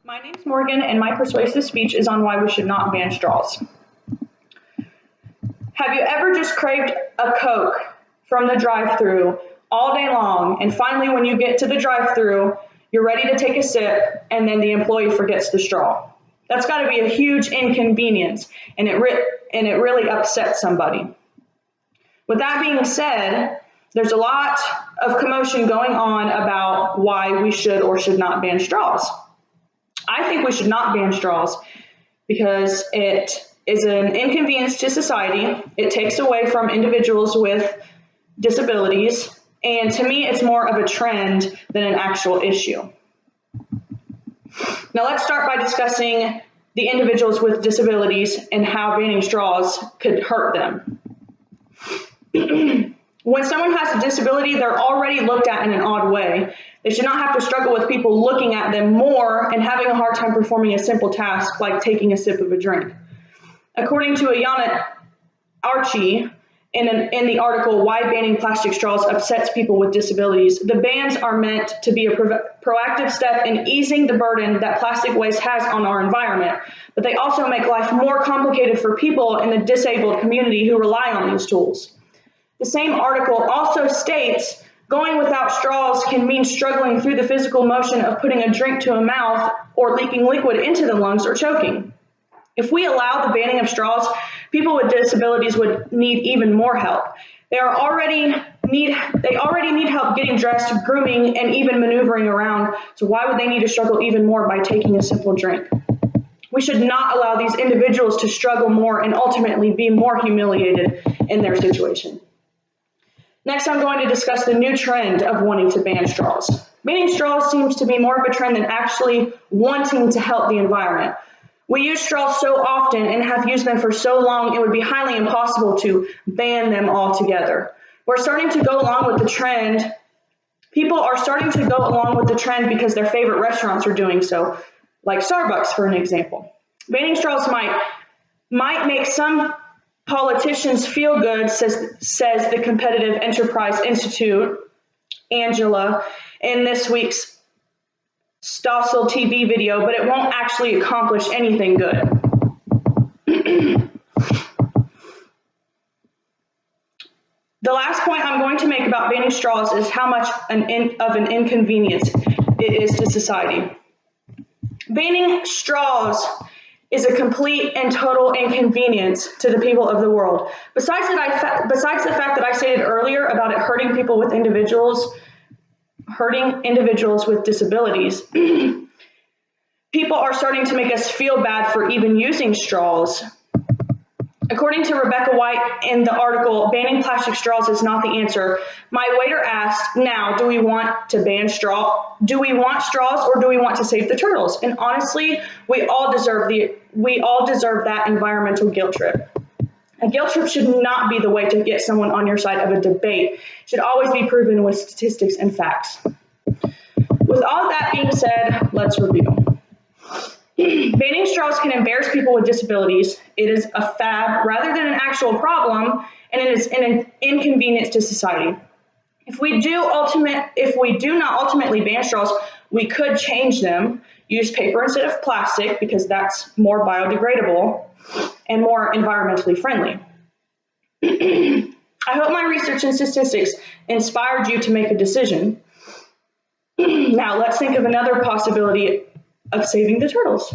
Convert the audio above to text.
My name's Morgan, and my persuasive speech is on why we should not ban straws. Have you ever just craved a Coke from the drive-thru all day long, and finally when you get to the drive-thru, you're ready to take a sip, and then the employee forgets the straw? That's got to be a huge inconvenience, and it really upsets somebody. With that being said, there's a lot of commotion going on about why we should or should not ban straws. I think we should not ban straws because it is an inconvenience to society. It takes away from individuals with disabilities, and to me, it's more of a trend than an actual issue. Now let's start by discussing the individuals with disabilities and how banning straws could hurt them. When someone has a disability, they're already looked at in an odd way. They should not have to struggle with people looking at them more and having a hard time performing a simple task like taking a sip of a drink. According to Ayana Archie, in the article, Why Banning Plastic Straws Upsets People with Disabilities, the bans are meant to be a proactive step in easing the burden that plastic waste has on our environment, but they also make life more complicated for people in the disabled community who rely on these tools. The same article also states, going without straws can mean struggling through the physical motion of putting a drink to a mouth or leaking liquid into the lungs or choking. If we allow the banning of straws, people with disabilities would need even more help. They already need help getting dressed, grooming, and even maneuvering around, so why would they need to struggle even more by taking a simple drink? We should not allow these individuals to struggle more and ultimately be more humiliated in their situation. Next, I'm going to discuss the new trend of wanting to ban straws. Banning straws seems to be more of a trend than actually wanting to help the environment. We use straws so often and have used them for so long, it would be highly impossible to ban them altogether. We're starting to go along with the trend. People are starting to go along with the trend because their favorite restaurants are doing so, like Starbucks, for an example. Banning straws might make some politicians feel good, says the Competitive Enterprise Institute, Angela, in this week's Stossel TV video, but it won't actually accomplish anything good. The last point I'm going to make about banning straws is how much of an inconvenience it is to society. Banning straws is a complete and total inconvenience to the people of the world. Besides the fact that I stated earlier about it hurting individuals with disabilities, people are starting to make us feel bad for even using straws. According to Rebecca White in the article, banning plastic straws is not the answer. My waiter asked, now, do we want to ban straw? Do we want straws or do we want to save the turtles? And honestly, we all deserve that environmental guilt trip. A guilt trip should not be the way to get someone on your side of a debate. It should always be proven with statistics and facts. With all that being said, let's review. Banning straws can embarrass people with disabilities. It is a fad rather than an actual problem, and it is an inconvenience to society. If we do not ultimately ban straws, we could change them, use paper instead of plastic because that's more biodegradable and more environmentally friendly. I hope my research and statistics inspired you to make a decision. Now let's think of another possibility of saving the turtles.